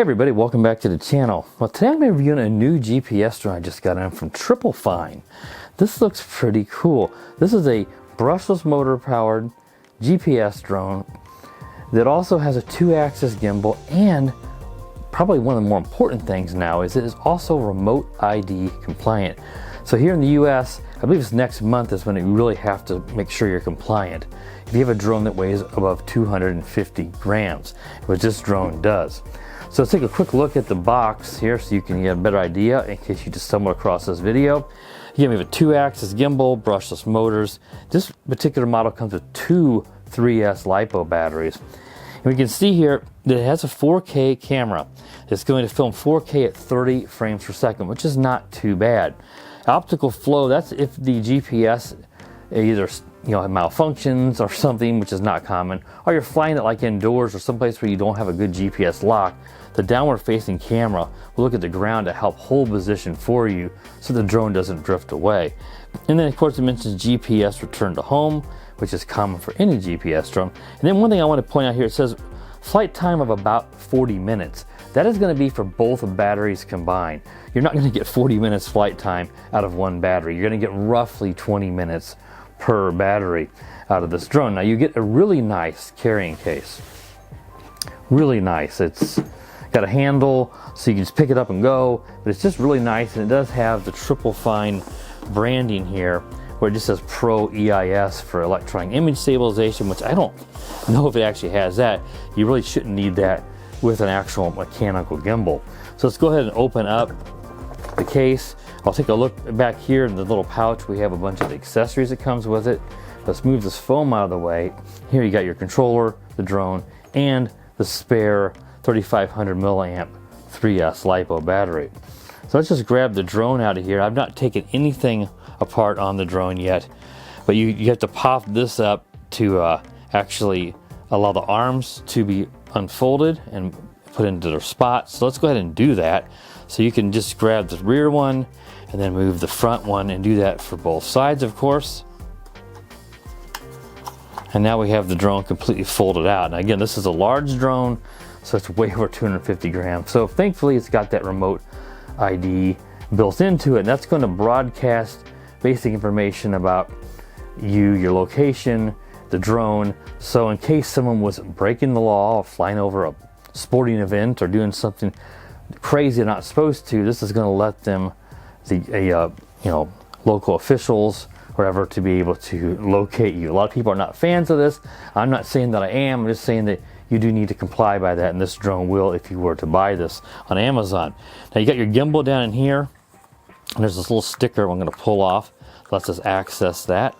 Everybody, welcome back to the channel. Well, today I'm going to be reviewing a new GPS drone I just got in from Triplefine. This looks pretty cool. This is a brushless motor powered GPS drone that also has a 2-axis gimbal, and probably one of the more important things now is it is also remote ID compliant. So here in the US, I believe it's next month is when you really have to make sure you're compliant if you have a drone that weighs above 250 grams, which this drone does. So let's take a quick look at the box here so you can get a better idea in case you just stumble across this video. Again, we have a 2-axis gimbal, brushless motors. This particular model comes with two 3S LiPo batteries. And we can see here that it has a 4K camera. It's going to film 4K at 30 frames per second, which is not too bad. Optical flow, that's if the GPS either malfunctions or something, which is not common, or you're flying it like indoors or someplace where you don't have a good GPS lock. The downward facing camera will look at the ground to help hold position for you so the drone doesn't drift away. And then of course it mentions GPS return to home, which is common for any GPS drone. And then one thing I want to point out here, it says flight time of about 40 minutes. That is going to be for both batteries combined. You're not going to get 40 minutes flight time out of one battery. You're going to get roughly 20 minutes per battery out of this drone. Now you get a really nice carrying case. Really nice. It's got a handle so you can just pick it up and go, but it's just really nice, and it does have the Triplefine branding here where it just says Pro EIS for electronic image stabilization, which I don't know if it actually has that. You really shouldn't need that with an actual mechanical gimbal. So let's go ahead and open up the case. I'll take a look back here in the little pouch. We have a bunch of accessories that comes with it. Let's move this foam out of the way. Here you got your controller, the drone, and the spare 3500 milliamp 3S LiPo battery. So let's just grab the drone out of here. I've not taken anything apart on the drone yet, but you have to pop this up to actually allow the arms to be unfolded and put into their spots. So let's go ahead and do that. So you can just grab the rear one and then move the front one and do that for both sides, of course. And now we have the drone completely folded out. And again, this is a large drone, so it's way over 250 grams. So thankfully it's got that remote ID built into it, and that's going to broadcast basic information about you, your location, the drone. So in case someone was breaking the law or flying over a sporting event or doing something crazy they're not supposed to, this is going to let them, local officials, wherever, to be able to locate you. A lot of people are not fans of this. I'm not saying that I am. I'm just saying that you do need to comply by that, and this drone will if you were to buy this on Amazon. Now you got your gimbal down in here, and there's this little sticker I'm going to pull off. Let's just access that.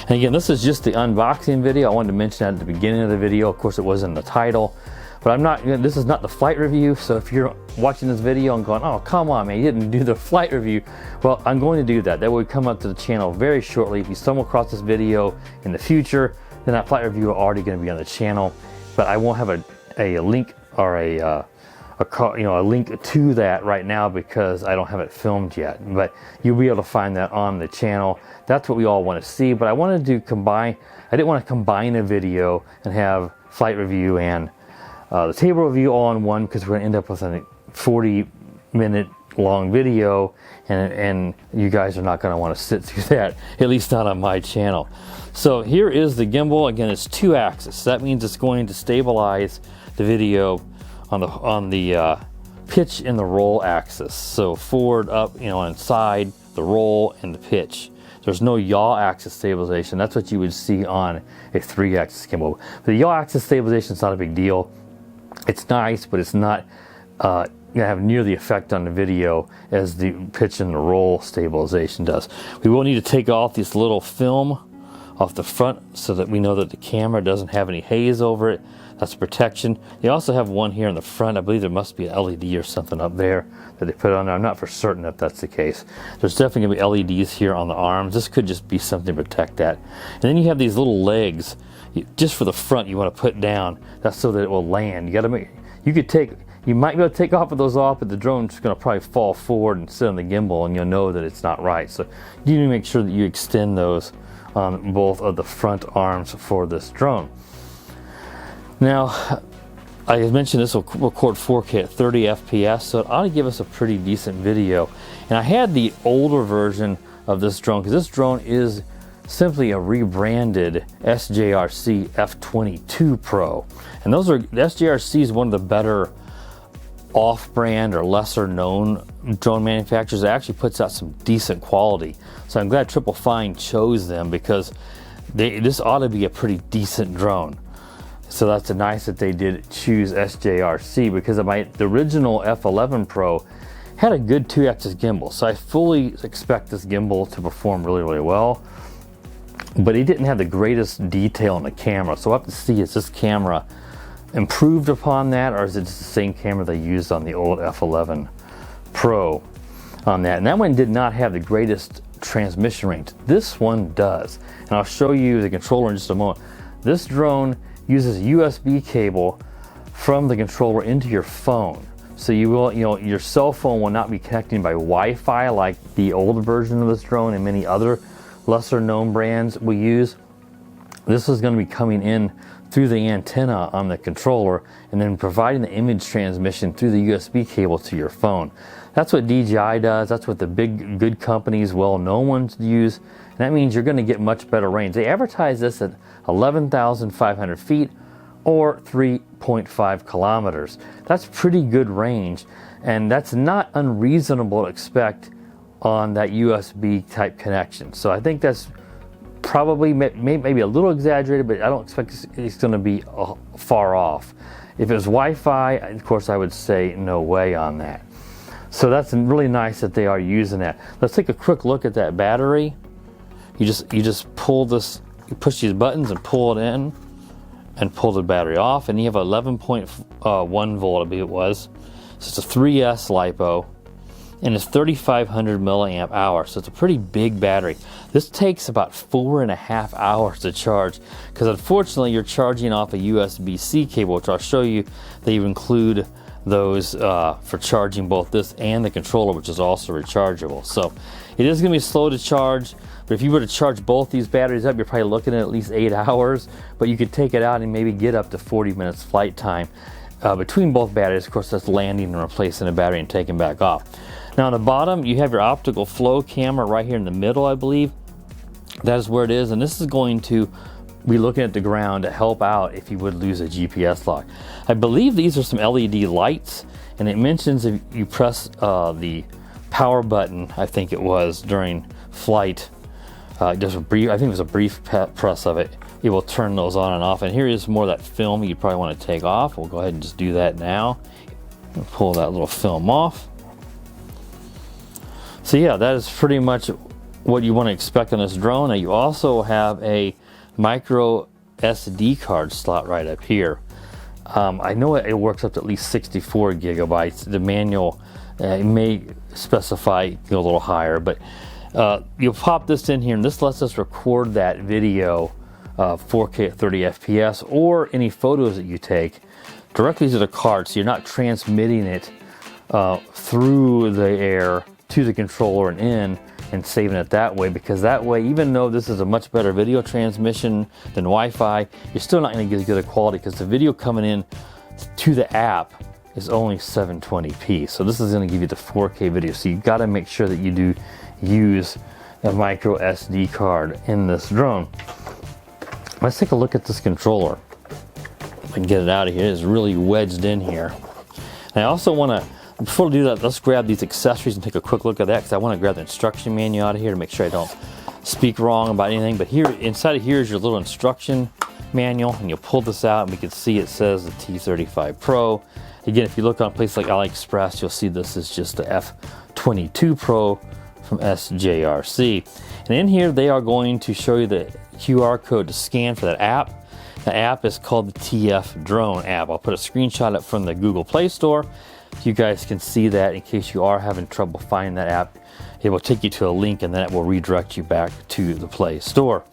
And again, this is just the unboxing video. I wanted to mention that at the beginning of the video. Of course, it was in the title. But I'm not, this is not the flight review, so if you're watching this video and going, oh, come on, man, you didn't do the flight review. Well, I'm going to do that. That will come up to the channel very shortly. If you stumble across this video in the future, then that flight review are already going to be on the channel. But I won't have a link or a link to that right now because I don't have it filmed yet. But you'll be able to find that on the channel. That's what we all want to see. But I wanted to combine, I didn't want to combine a video and have flight review and the table review all in one, because we're going to end up with a 40-minute long video, and you guys are not going to want to sit through that, at least not on my channel. So here is the gimbal. Again, it's 2-axis. That means it's going to stabilize the video on the pitch and the roll axis. So forward, up, and side, the roll and the pitch. There's no yaw axis stabilization. That's what you would see on a 3-axis gimbal. But the yaw axis stabilization is not a big deal. It's nice, but it's not going to have near the effect on the video as the pitch and the roll stabilization does. We will need to take off this little film off the front so that we know that the camera doesn't have any haze over it. That's protection. They also have one here in the front. I believe there must be an LED or something up there that they put on there. I'm not for certain if that's the case. There's definitely going to be LEDs here on the arms. This could just be something to protect that. And then you have these little legs just for the front you want to put down. That's so that it will land. You got to make, you might be able to take off of those off, but the drone's just going to probably fall forward and sit on the gimbal, and you'll know that it's not right. So you need to make sure that you extend those on both of the front arms for this drone. Now, I mentioned this will record 4K at 30 FPS, so it ought to give us a pretty decent video. And I had the older version of this drone, because this drone is simply a rebranded SJRC F22 Pro. And the SJRC is one of the better off-brand or lesser known drone manufacturers that actually puts out some decent quality. So I'm glad Triplefine chose them, because this ought to be a pretty decent drone. So that's nice that they did choose SJRC, because the original F11 Pro had a good 2-axis gimbal. So I fully expect this gimbal to perform really, really well. But it didn't have the greatest detail in the camera. So we'll have to see, is this camera improved upon that, or is it just the same camera they used on the old F11 Pro on that? And that one did not have the greatest transmission range. This one does. And I'll show you the controller in just a moment. This drone uses a USB cable from the controller into your phone. So your cell phone will not be connecting by Wi-Fi like the old version of this drone and many other lesser known brands we use. This is going to be coming in through the antenna on the controller and then providing the image transmission through the USB cable to your phone. That's what DJI does. That's what the big good companies, well-known ones, use. And that means you're going to get much better range. They advertise this at 11,500 feet or 3.5 kilometers. That's pretty good range, and that's not unreasonable to expect on that USB type connection. So I think that's probably maybe a little exaggerated, but I don't expect it's going to be far off. If it was Wi-Fi, of course I would say no way on that. So that's really nice that they are using that. Let's take a quick look at that battery. You just pull this, you push these buttons and pull it in and pull the battery off, and you have 11.1 volt, I believe it was. So it's a 3S LiPo, and it's 3,500 milliamp hours. So it's a pretty big battery. This takes about 4.5 hours to charge, because unfortunately you're charging off a USB-C cable, which I'll show you. They include those for charging both this and the controller, which is also rechargeable. So it is going to be slow to charge, but if you were to charge both these batteries up, you're probably looking at least 8 hours, but you could take it out and maybe get up to 40 minutes flight time between both batteries. Of course, that's landing and replacing the battery and taking back off. Now on the bottom, you have your optical flow camera right here in the middle, I believe. That is where it is, and this is going to be looking at the ground to help out if you would lose a GPS lock. I believe these are some LED lights, and it mentions if you press the power button, I think it was, during flight, just a brief, I think it was a brief press of it, it will turn those on and off. And here is more of that film you probably want to take off. We'll go ahead and just do that now. We'll pull that little film off. So yeah, that is pretty much what you want to expect on this drone. Now you also have a micro SD card slot right up here. I know it works up to at least 64 gigabytes. The manual may specify a little higher, but you'll pop this in here, and this lets us record that video 4K at 30 FPS or any photos that you take directly to the card, so you're not transmitting it through the air to the controller and in and saving it that way, because that way, even though this is a much better video transmission than Wi-Fi, you're still not going to get as good a quality, because the video coming in to the app is only 720p. So this is going to give you the 4K video. So you've got to make sure that you do use a micro SD card in this drone. Let's take a look at this controller. If I can get it out of here. It is really wedged in here. And I also want to, before we do that, let's grab these accessories and take a quick look at that, because I want to grab the instruction manual out of here to make sure I don't speak wrong about anything. But here, inside of here is your little instruction manual, and you'll pull this out and we can see it says the T35 Pro. Again, if you look on places like AliExpress, you'll see this is just the F22 Pro from SJRC. And in here, they are going to show you the QR code to scan for that app. The app is called the TF Drone app. I'll put a screenshot up from the Google Play Store. You guys can see that in case you are having trouble finding that app. It will take you to a link, and then it will redirect you back to the Play Store.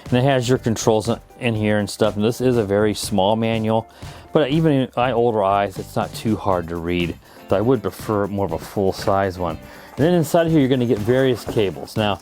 And it has your controls in here and stuff. And this is a very small manual, but even in my older eyes, it's not too hard to read. So I would prefer more of a full-size one. And then inside of here, you're going to get various cables. Now,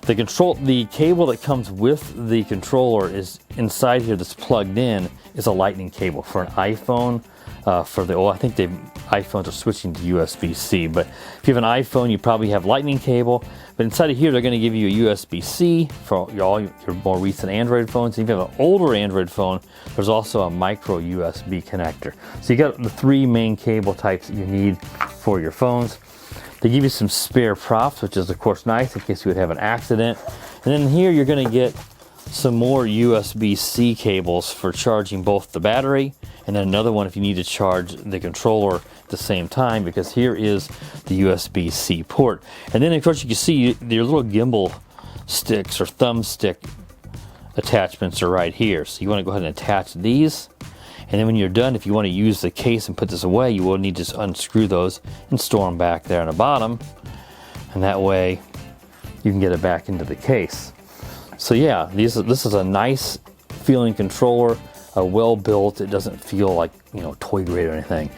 The cable that comes with the controller is inside here that's plugged in is a lightning cable for an iPhone. I think iPhones are switching to USB-C, but if you have an iPhone, you probably have lightning cable. But inside of here, they're going to give you a USB-C for all your more recent Android phones. And if you have an older Android phone, there's also a micro USB connector. So you got the three main cable types that you need for your phones. They give you some spare props, which is of course nice in case you would have an accident. And then here you're going to get some more USB-C cables for charging both the battery, and then another one if you need to charge the controller at the same time, because here is the USB-C port. And then of course you can see your little gimbal sticks or thumbstick attachments are right here. So you want to go ahead and attach these. And then when you're done, if you want to use the case and put this away, you will need to just unscrew those and store them back there on the bottom. And that way you can get it back into the case. So yeah, this is a nice feeling controller, well built. It doesn't feel like, you know, toy grade or anything.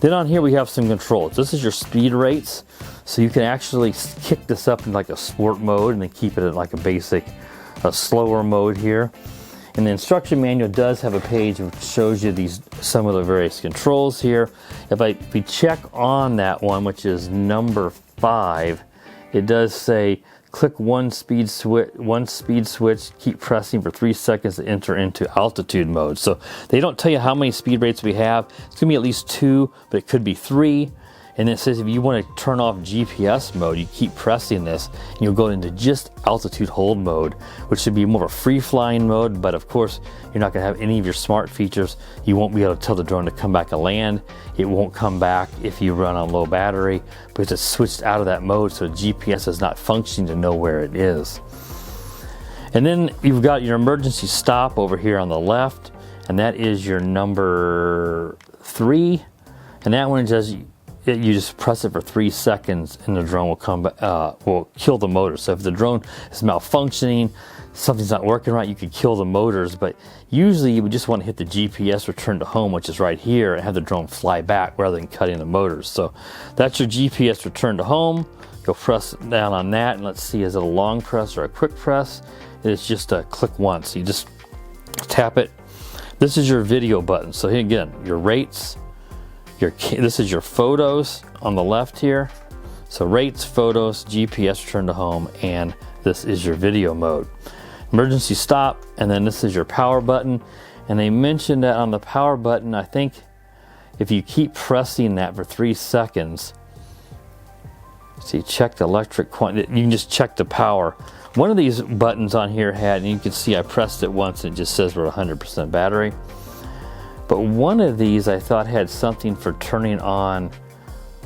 Then on here we have some controls. This is your speed rates. So you can actually kick this up in like a sport mode and then keep it at like a slower mode here. And the instruction manual does have a page which shows you some of the various controls here. If we check on that one, which is number 5, it does say click one speed switch, keep pressing for 3 seconds to enter into altitude mode. So they don't tell you how many speed rates we have. It's gonna be at least 2, but it could be 3. And it says if you want to turn off GPS mode, you keep pressing this and you'll go into just altitude hold mode, which should be more of a free flying mode. But of course, you're not going to have any of your smart features. You won't be able to tell the drone to come back and land. It won't come back if you run on low battery because it's switched out of that mode, so GPS is not functioning to know where it is. And then you've got your emergency stop over here on the left, and that is your number 3. And that one says you just press it for 3 seconds and the drone will kill the motor. So if the drone is malfunctioning, something's not working right, you could kill the motors. But usually you would just want to hit the GPS return to home, which is right here, and have the drone fly back rather than cutting the motors. So that's your GPS return to home. Go press down on that, and let's see, is it a long press or a quick press? It's just a click once. You just tap it. This is your video button. So here again, your rates. This is your photos on the left here. So rates, photos, GPS return to home, and this is your video mode. Emergency stop, and then this is your power button. And they mentioned that on the power button, I think if you keep pressing that for 3 seconds, see, check the electric quantity, you can just check the power. One of these buttons on here and you can see I pressed it once and it just says we're 100% battery. But one of these I thought had something for turning on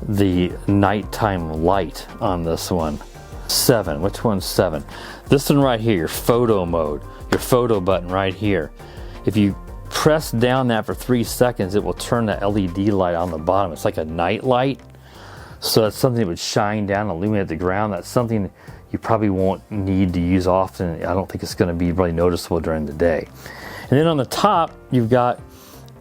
the nighttime light on this one. 7, which one's 7? This one right here, your photo mode, your photo button right here. If you press down that for 3 seconds, it will turn that LED light on the bottom. It's like a night light. So that's something that would shine down and illuminate the ground. That's something you probably won't need to use often. I don't think it's going to be really noticeable during the day. And then on the top, you've got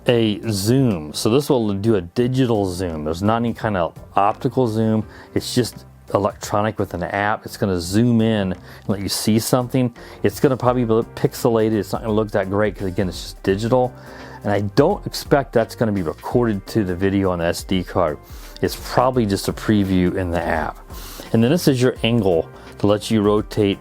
a zoom. So this will do a digital zoom. There's not any kind of optical zoom. It's just electronic with an app. It's going to zoom in and let you see something. It's going to probably be pixelated. It's not going to look that great because again, it's just digital. And I don't expect that's going to be recorded to the video on the SD card. It's probably just a preview in the app. And then this is your angle to let you rotate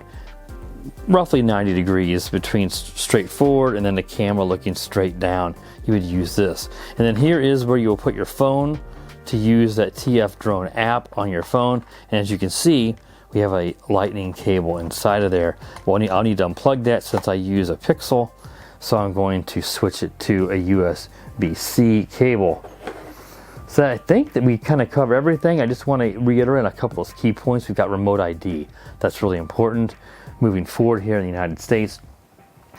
roughly 90 degrees between straight forward and then the camera looking straight down. You would use this. And then here is where you will put your phone to use that TF drone app on your phone. And as you can see, we have a lightning cable inside of there. Well, I'll need to unplug that since I use a Pixel. So I'm going to switch it to a USB-C cable. So I think that we kind of cover everything. I just want to reiterate a couple of key points. We've got remote ID. That's really important. Moving forward here in the United States,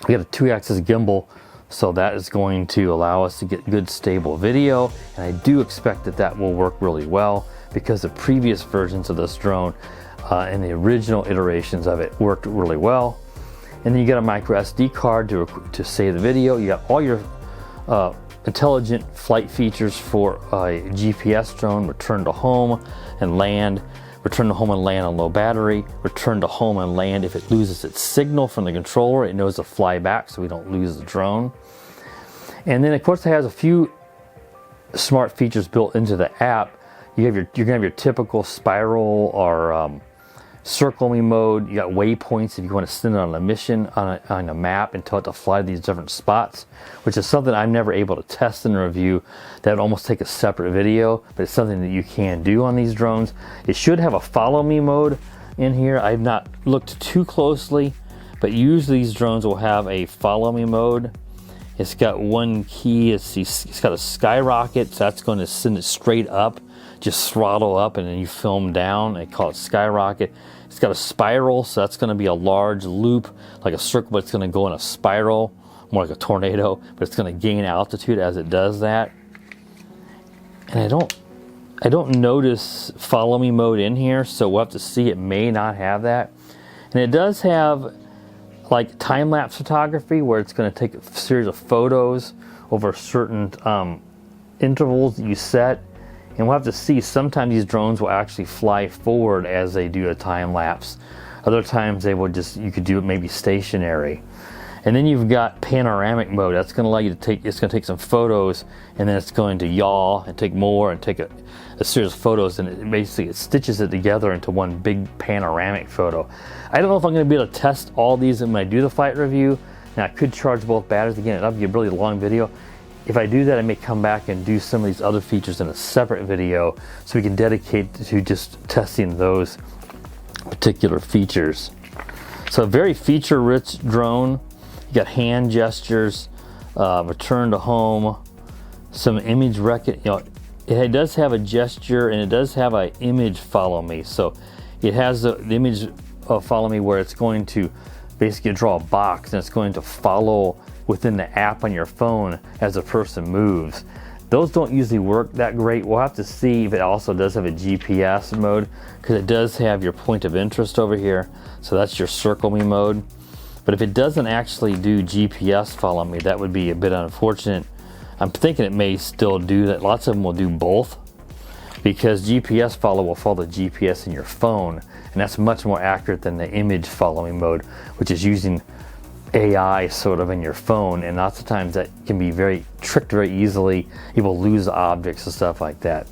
we got a 2-axis gimbal. So that is going to allow us to get good stable video. And I do expect that that will work really well because the previous versions of this drone and the original iterations of it worked really well. And then you get a micro SD card to save the video. You got all your intelligent flight features for a GPS drone, return to home and land. return to home and land on low battery, return to home and land if it loses its signal from the controller. It knows to fly back so we don't lose the drone. And then of course it has a few smart features built into the app. You're gonna have your typical spiral or circle me mode. You got waypoints if you want to send it on a mission on a map and tell it to fly to these different spots, which is something I'm never able to test and review. That would almost take a separate video, but it's something that you can do on these drones. It should have a follow me mode in here. I've not looked too closely, but usually these drones will have a follow me mode. It's got one key, it's got a skyrocket, so that's going to send it straight up, just throttle up and then you film down. They call it skyrocket. It's got a spiral, so that's going to be a large loop, like a circle, but it's going to go in a spiral, more like a tornado, but it's going to gain altitude as it does that. And I don't notice follow me mode in here, so we'll have to see. It may not have that. And it does have like time-lapse photography, where it's going to take a series of photos over certain intervals that you set. And we'll have to see. Sometimes these drones will actually fly forward as they do a time lapse. Other times they will just, you could do it maybe stationary. And then you've got panoramic mode. That's going to allow you to take, it's going to take some photos and then it's going to yaw and take more and take a series of photos, and it stitches it together into one big panoramic photo. I don't know if I'm going to be able to test all these when I do the flight review. Now I could charge both batteries. Again, it'll be a really long video. If I do that, I may come back and do some of these other features in a separate video so we can dedicate to just testing those particular features. So a very feature-rich drone. You got hand gestures, return to home, some image recognition. It does have a gesture and it does have an image follow me. So it has the image follow me where it's going to basically draw a box and it's going to follow within the app on your phone as a person moves. Those don't usually work that great. We'll have to see if it also does have a GPS mode, because it does have your point of interest over here. So that's your circle me mode. But if it doesn't actually do GPS follow me, that would be a bit unfortunate. I'm thinking it may still do that. Lots of them will do both, because GPS follow will follow the GPS in your phone, and that's much more accurate than the image following mode, which is using AI sort of in your phone, and lots of times that can be very tricked very easily. You will lose objects and stuff like that.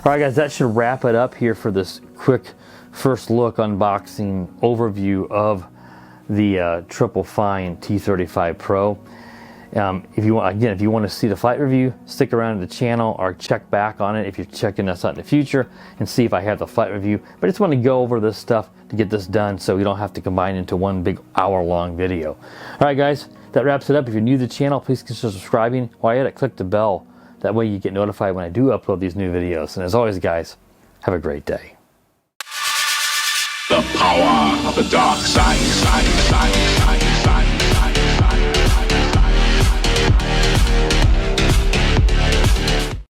All right, guys, that should wrap it up here for this quick first look unboxing overview of the Triplefine T35 Pro. If you want to see the flight review, stick around to the channel or check back on it if you're checking us out in the future and see if I have the flight review. But I just want to go over this stuff to get this done so we don't have to combine into one big hour-long video. All right, guys, that wraps it up. If you're new to the channel, please consider subscribing. While you're at it, click the bell. That way you get notified when I do upload these new videos. And as always, guys, have a great day. The power of the dark side.